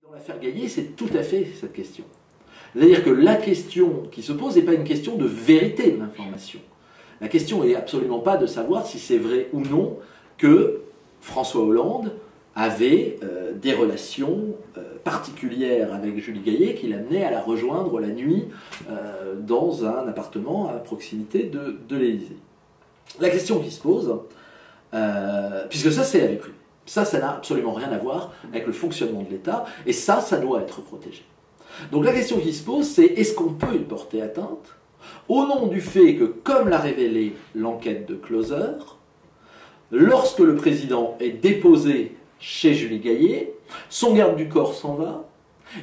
Dans l'affaire Gaillet, c'est tout à fait cette question. C'est-à-dire que la question qui se pose n'est pas une question de vérité de l'information. La question n'est absolument pas de savoir si c'est vrai ou non que François Hollande avait des relations particulières avec Julie Gaillet qui l'amenaient à la rejoindre la nuit dans un appartement à proximité de l'Élysée. La question qui se pose, puisque ça c'est la vie privée, ça n'a absolument rien à voir avec le fonctionnement de l'État, et ça doit être protégé. Donc la question qui se pose, c'est est-ce qu'on peut y porter atteinte au nom du fait que, comme l'a révélé l'enquête de Closer, lorsque le président est déposé chez Julie Gaillet, son garde du corps s'en va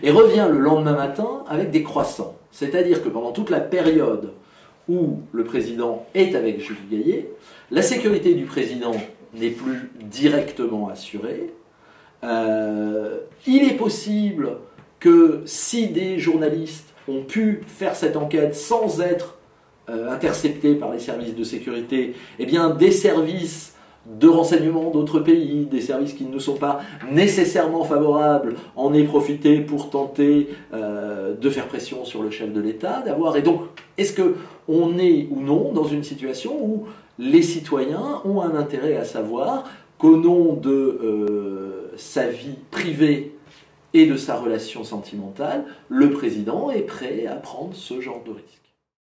et revient le lendemain matin avec des croissants. C'est-à-dire que pendant toute la période où le président est avec Julie Gaillet, la sécurité du président n'est plus directement assurée. Il est possible que si des journalistes ont pu faire cette enquête sans être interceptés par les services de sécurité, eh bien des services de renseignement d'autres pays, des services qui ne sont pas nécessairement favorables, en aient profité pour tenter de faire pression sur le chef de l'État, Et donc, est-ce qu'on est ou non dans une situation où les citoyens ont un intérêt à savoir qu'au nom de sa vie privée et de sa relation sentimentale, le président est prêt à prendre ce genre de risque?